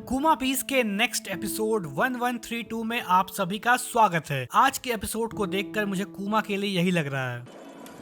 कुमा पीस के next episode 1132 में आप सभी का स्वागत है। आज के एपिसोड को देखकर मुझे कुमा के लिए यही लग रहा है।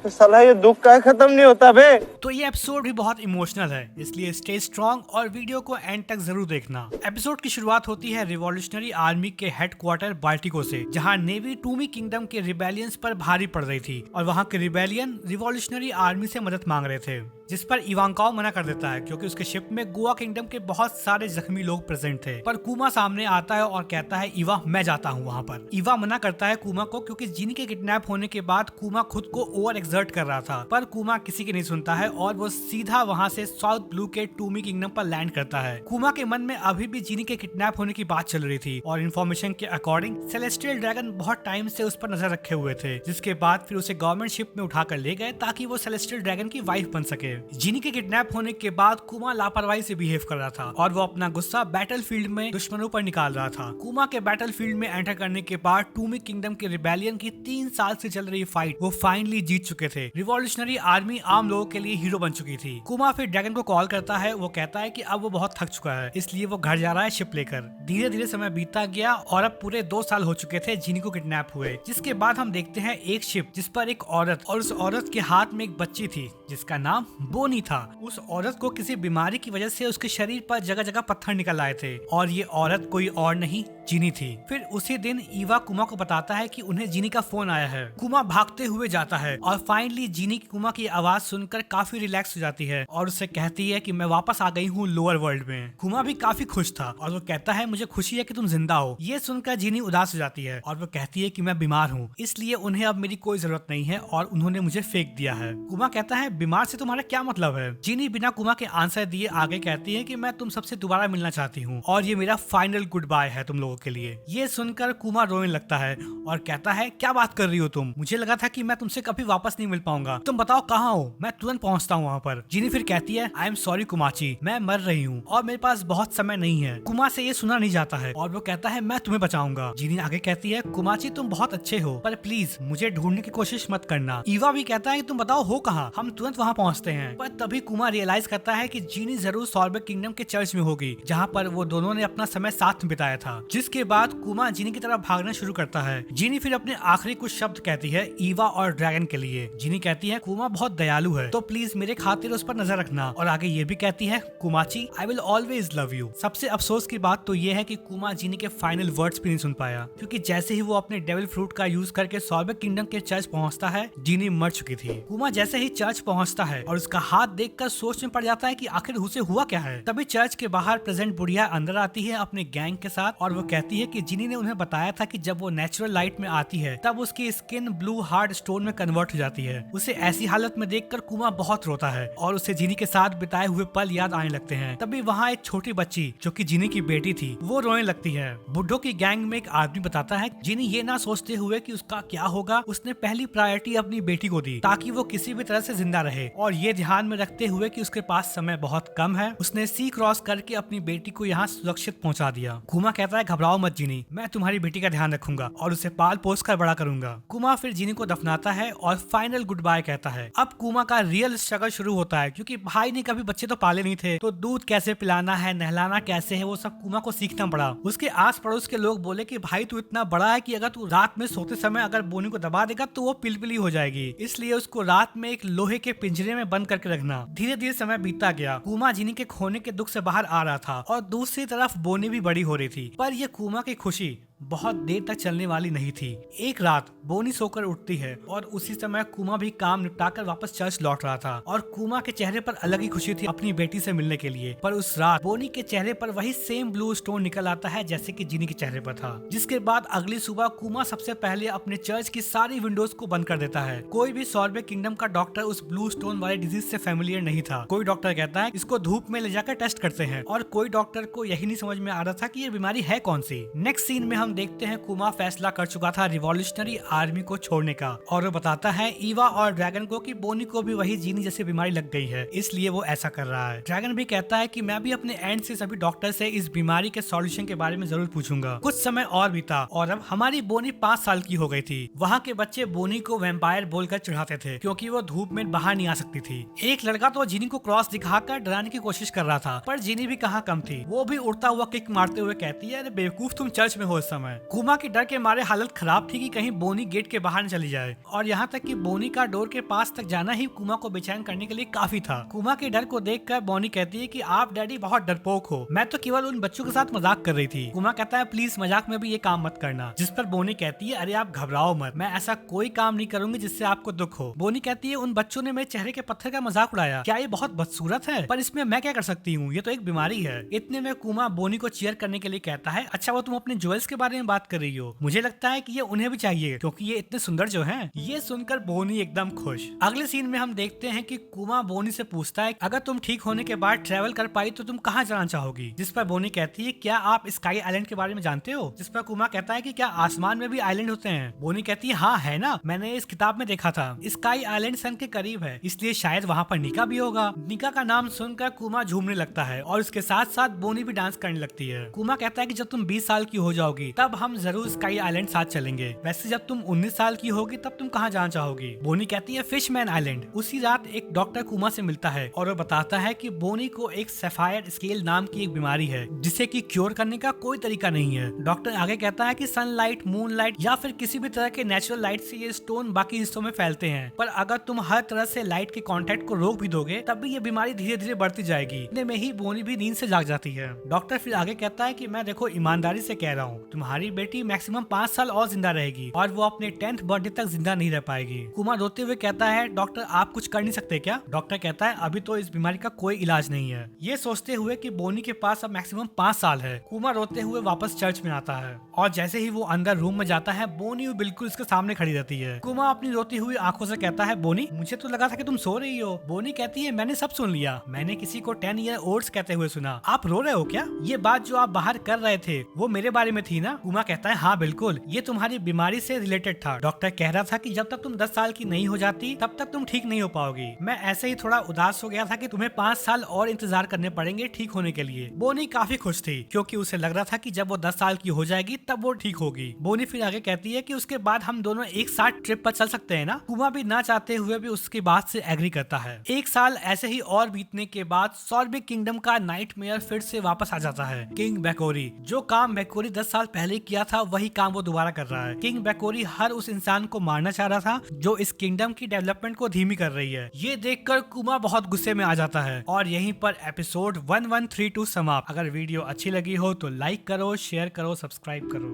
तो साला ये दुख का खत्म नहीं होता बे। तो ये एपिसोड भी बहुत इमोशनल है, इसलिए स्टे स्ट्रॉन्ग और वीडियो को एंड तक जरूर देखना। एपिसोड की शुरुआत होती है रिवॉल्यूशनरी आर्मी के हेडक्वार्टर बाल्टिको से, जहां नेवी टूमी किंगडम के रिबेलियंस पर भारी पड़ रही थी और वहां के रिबेलियन रिवॉल्यूशनरी आर्मी से मदद मांग रहे थे, जिस पर इवांकाओ मना कर देता है क्योंकि उसके शिप में गोवा किंगडम के बहुत सारे जख्मी लोग प्रेजेंट थे। पर कुमा सामने आता है और कहता है इवा मैं जाता हूँ वहाँ पर। इवा मना करता है कुमा को क्योंकि जिनी के किडनैप होने के बाद कुमा खुद को ओवर एक्सर्ट कर रहा था, पर कुमा किसी की नहीं सुनता है और वो सीधा वहाँ से साउथ ब्लू के टूमी किंगडम पर लैंड करता है। कुमा के मन में अभी भी जिनी के किडनैप होने की बात चल रही थी और इन्फॉर्मेशन के अकॉर्डिंग सेलेस्टियल ड्रैगन बहुत टाइम से उस पर नजर रखे हुए थे, जिसके बाद फिर उसे गवर्नमेंट शिप में उठाकर ले गए ताकि वो सेलेस्टियल ड्रैगन की वाइफ बन सके। जिनी के किडनैप होने के बाद कुमा लापरवाही से बिहेव कर रहा था और वो अपना गुस्सा बैटलफील्ड में दुश्मनों पर निकाल रहा था। कुमा के बैटलफील्ड में एंटर करने के बाद टूमी किंगडम के रिबेलियन की 3 साल से चल रही फाइट वो फाइनली जीत चुके थे। रिवॉल्यूशनरी आर्मी आम लोगों के लिए हीरो बन चुकी थी। कुमा फिर ड्रैगन को कॉल करता है। वो कहता है कि अब वो बहुत थक चुका है, इसलिए वो घर जा रहा है शिप लेकर। धीरे धीरे समय बीतता गया और अब पूरे 2 साल हो चुके थे जिनी को किडनैप हुए, जिसके बाद हम देखते हैं एक शिप जिस पर एक औरत और उस औरत के हाथ में एक बच्ची थी जिसका नाम बोनी था। उस औरत को किसी बीमारी की वजह से उसके शरीर पर जगह जगह पत्थर निकल आए थे और ये औरत कोई और नहीं जिनी थी। फिर उसी दिन ईवा कुमा को बताता है कि उन्हें जिनी का फोन आया है। कुमा भागते हुए जाता है और फाइनली जिनी कुमा की आवाज सुनकर काफी रिलैक्स हो जाती है और उससे कहती है कि मैं वापस आ गई हूँ लोअर वर्ल्ड में। कुमा भी काफी खुश था और वो कहता है मुझे खुशी है कि तुम जिंदा हो। ये सुनकर जिनी उदास हो जाती है और वो कहती है कि मैं बीमार हूँ, इसलिए उन्हें अब मेरी कोई जरूरत नहीं है और उन्होंने मुझे फेंक दिया है। कुमा कहता है बीमार से तुम्हारा क्या मतलब है? जिनी बिना कुमा के आंसर दिए आगे कहती है कि मैं तुम सबसे दोबारा मिलना चाहती हूँ और ये मेरा फाइनल गुड बाय है तुम लोगों के लिए। ये सुनकर कुमा रोने लगता है और कहता है क्या बात कर रही हो तुम? मुझे लगा था कि मैं तुमसे कभी वापस नहीं मिल पाऊंगा। तुम बताओ कहाँ हो, मैं तुरंत पहुँचता हूँ वहाँ पर। जिनी फिर कहती है आई एम सॉरी कुमाची, मैं मर रही हूँ और मेरे पास बहुत समय नहीं है। कुमा से ये सुना नहीं जाता है और वो कहता है मैं तुम्हें बचाऊंगा। जिनी आगे कहती है कुमाची तुम बहुत अच्छे हो, पर प्लीज मुझे ढूंढने की कोशिश मत करना। ईवा भी कहता है कि तुम बताओ हो कहाँ, हम तुरंत वहाँ पहुँचते हैं। पर तभी कुमा रियलाइज करता है कि जिनी जरूर सॉर्बेक किंगडम के चर्च में होगी जहाँ पर वो दोनों ने अपना समय साथ में बिताया था। जिसके बाद कुमा जिनी की तरफ भागना शुरू करता है। जिनी फिर अपने आखिरी कुछ शब्द कहती है ईवा और ड्रैगन के लिए। जिनी कहती है कुमा बहुत दयालु है, तो प्लीज मेरे खातिर उस पर नजर रखना और आगे ये भी कहती है कुमाची I will always love you. सबसे अफसोस की बात तो ये है कि कुमा जिनी के फाइनल वर्ड्स भी नहीं सुन पाया क्योंकि जैसे ही वो अपने डेविल फ्रूट का यूज करके सॉर्बेक किंगडम के चर्च पहुंचता है जिनी मर चुकी थी। कुमा जैसे ही चर्च पहुंचता है और उसका हाथ देखकर सोच में पड़ जाता है कि आखिर उसे हुआ क्या है। तभी चर्च के बाहर प्रेजेंट बुढ़िया अंदर आती है अपने गैंग के साथ और वो कहती है कि जिनी ने उन्हें बताया था कि जब वो नेचुरल लाइट में आती है तब उसकी स्किन ब्लू हार्ड स्टोन में कन्वर्ट हो जाती है। उसे ऐसी हालत में देखकर कुमा बहुत रोता है और उसे जिनी के साथ बिताए हुए पल याद आने लगते हैं। तभी वहाँ एक छोटी बच्ची जो कि जिनी की बेटी थी वो रोने लगती है। बुड्ढों की गैंग में एक आदमी बताता है जिनी ये ना सोचते हुए कि उसका क्या होगा, उसने पहली प्रायोरिटी अपनी बेटी को दी ताकि वो किसी भी तरह से जिंदा रहे और ये ध्यान में रखते हुए कि उसके पास समय बहुत कम है उसने सी क्रॉस करके अपनी बेटी को यहाँ सुरक्षित पहुँचा दिया। कुमा कहता है घबराओ मत जिनी, मैं तुम्हारी बेटी का ध्यान रखूंगा और उसे पाल पोस कर बड़ा करूंगा। कुमा फिर जिनी को दफनाता है और फाइनल गुड बाय कहता है। अब कुमा का रियल स्ट्रगल शुरू होता है क्योंकि भाई ने कभी बच्चे तो पाले नहीं थे, तो दूध कैसे पिलाना है, नहलाना कैसे है, वो सब कुमा को सीखना पड़ा। उसके आस पड़ोस के लोग बोले कि भाई तू इतना बड़ा है कि अगर तू रात में सोते समय अगर बोनी को दबा देगा तो वो पिलपिली हो जाएगी, इसलिए उसको रात में एक लोहे के पिंजरे में बंद करके रखना। धीरे धीरे समय बीतता गया। कुमा जिनी के खोने के दुख से बाहर आ रहा था और दूसरी तरफ बोनी भी बड़ी हो रही थी, पर यह कुमा की खुशी बहुत देर तक चलने वाली नहीं थी। एक रात बोनी सोकर उठती है और उसी समय कुमा भी काम निपटाकर वापस चर्च लौट रहा था और कुमा के चेहरे पर अलग ही खुशी थी अपनी बेटी से मिलने के लिए। पर उस रात बोनी के चेहरे पर वही सेम ब्लू स्टोन निकल आता है जैसे कि जिनी के चेहरे पर था। जिसके बाद अगली सुबह कुमा सबसे पहले अपने चर्च की सारी विंडोज को बंद कर देता है। कोई भी सॉर्बेक किंगडम का डॉक्टर उस ब्लू स्टोन वाले डिजीज से फेमिलियर नहीं था। कोई डॉक्टर कहता है इसको धूप में ले जाकर टेस्ट करते हैं और कोई डॉक्टर को यही नहीं समझ में आ रहा था कि ये बीमारी है कौन सी। नेक्स्ट सीन में हम देखते हैं कुमा फैसला कर चुका था रिवॉल्यूशनरी आर्मी को छोड़ने का, और वो बताता है ईवा और ड्रैगन को कि बोनी को भी वही जीनी जैसी बीमारी लग गई है, इसलिए वो ऐसा कर रहा है। ड्रैगन भी कहता है कि मैं भी अपने एंड से सभी डॉक्टर से इस बीमारी के सॉल्यूशन के बारे में जरूर पूछूंगा। कुछ समय और बीता और अब हमारी बोनी 5 साल की हो गई थी। वहाँ के बच्चे बोनी को वैम्पायर बोलकर चिढ़ाते थे क्योंकि वो धूप में बाहर नहीं आ सकती थी। एक लड़का तो जीनी को क्रॉस दिखाकर डराने की कोशिश कर रहा था, पर जीनी भी कहाँ कम थी। वो भी उड़ता हुआ किक मारते हुए कहती है, अरे बेवकूफ, तुम चर्च में हो इस समय। कुमा के डर के मारे हालत खराब थी कि कहीं बोनी गेट के बाहर न चली जाए, और यहाँ तक कि बोनी का डोर के पास तक जाना ही कुमा को बेचैन करने के लिए काफी था। कुमा के डर को देखकर बोनी कहती है कि आप डैडी बहुत डरपोक हो, मैं तो केवल उन बच्चों के साथ मजाक कर रही थी। कुमा कहता है प्लीज मजाक में भी ये काम मत करना, जिस पर बोनी कहती है अरे आप घबराओ मत, मैं ऐसा कोई काम नहीं करूंगी जिससे आपको दुख हो। बोनी कहती है उन बच्चों ने मेरे चेहरे के पत्थर का मजाक उड़ाया, क्या ये बहुत बदसूरत है? पर इसमें मैं क्या कर सकती हूँ, ये तो एक बीमारी है। इतने में कुमा बोनी को चीयर करने के लिए कहता है, अच्छा वो तुम अपने ज्वेल्स के बारे में बात कर रही हो, मुझे लगता है कि ये उन्हें भी चाहिए क्योंकि ये इतने सुंदर जो हैं। ये सुनकर बोनी एकदम खुश। अगले सीन में हम देखते हैं कि कुमा बोनी से पूछता है अगर तुम ठीक होने के बाद ट्रेवल कर पाई तो तुम कहाँ जाना चाहोगी? जिस पर बोनी कहती है क्या आप स्काई आइलैंड के बारे में जानते हो? जिस पर कुमा कहता है कि क्या आसमान में भी आइलैंड होते हैं? बोनी कहती है हाँ है ना, मैंने इस किताब में देखा था। स्काई आइलैंड सन के करीब है, इसलिए शायद वहाँ पर निका भी होगा। निका का नाम सुनकर कुमा झूमने लगता है और उसके साथ साथ बोनी भी डांस करने लगती है। कुमा कहता है कि जब तुम 20 साल की हो जाओगी तब हम जरूर स्काई आइलैंड साथ चलेंगे। वैसे जब तुम 19 साल की होगी तब तुम कहाँ जाना चाहोगी? बोनी कहती है फिशमैन आइलैंड। उसी रात एक डॉक्टर कुमा से मिलता है और वो बताता है कि बोनी को एक सैफायर स्केल नाम की एक बीमारी है जिसे कि क्योर करने का कोई तरीका नहीं है। डॉक्टर आगे कहता है कि सनलाइट, मूनलाइट या फिर किसी भी तरह के नेचुरल लाइट से ये स्टोन बाकी हिस्सों में फैलते हैं, पर अगर तुम हर तरह से लाइट के कांटेक्ट को रोक भी दोगे तब भी ये बीमारी धीरे धीरे बढ़ती जाएगी। इतने में ही बोनी भी नींद से जाग जाती है। डॉक्टर फिर आगे कहता है कि मैं देखो ईमानदारी से कह रहा हूँ, तुम्हारी बेटी मैक्सिमम 5 साल और जिंदा रहेगी और वो अपने 10th बर्थडे तक जिंदा नहीं रह पाएगी। कुमा रोते हुए कहता है डॉक्टर आप कुछ कर नहीं सकते क्या? डॉक्टर कहता है अभी तो इस बीमारी का कोई इलाज नहीं है। ये सोचते हुए कि बोनी के पास अब मैक्सिमम 5 साल है, कुमा रोते हुए वापस चर्च में आता है और जैसे ही वो अंदर रूम में जाता है बोनी बिल्कुल उसके सामने खड़ी रहती है। कुमा अपनी रोती हुई आंखों से कहता है बोनी मुझे तो लगा था कि तुम सो रही हो। बोनी कहती है मैंने सब सुन लिया, मैंने किसी को 10 ईयर ओल्ड्स कहते हुए सुना। आप रो रहे हो क्या? ये बात जो आप बाहर कर रहे थे वो मेरे बारे में थी ना? कुमा कहता है हाँ बिल्कुल, ये तुम्हारी बीमारी से रिलेटेड था। डॉक्टर कह रहा था कि जब तक तुम 10 साल की नहीं हो जाती तब तक तुम ठीक नहीं हो पाओगी। मैं ऐसे ही थोड़ा उदास हो गया था कि तुम्हें 5 साल और इंतजार करने पड़ेंगे ठीक होने के लिए। बोनी काफी खुश थी क्योंकि उसे लग रहा था कि जब वो 10 साल की हो जाएगी तब वो ठीक होगी। बोनी फिर आगे कहती है कि उसके बाद हम दोनों एक साथ ट्रिप पर चल सकते हैं ना? कुमा भी ना चाहते हुए भी उसकी बात से एग्री करता है। एक साल ऐसे ही और बीतने के बाद सॉर्बिक किंगडम का नाइटमेयर फिर से वापस आ जाता है। किंग बेकोरी, जो काम बेकोरी 10 साल पहले किया था वही काम वो दोबारा कर रहा है। किंग बेकोरी हर उस इंसान को मारना चाह रहा था जो इस किंगडम की डेवलपमेंट को धीमी कर रही है। ये देखकर कुमा बहुत गुस्से में आ जाता है और यहीं पर एपिसोड 1132 समाप्त। अगर वीडियो अच्छी लगी हो तो लाइक करो, शेयर करो, सब्सक्राइब करो।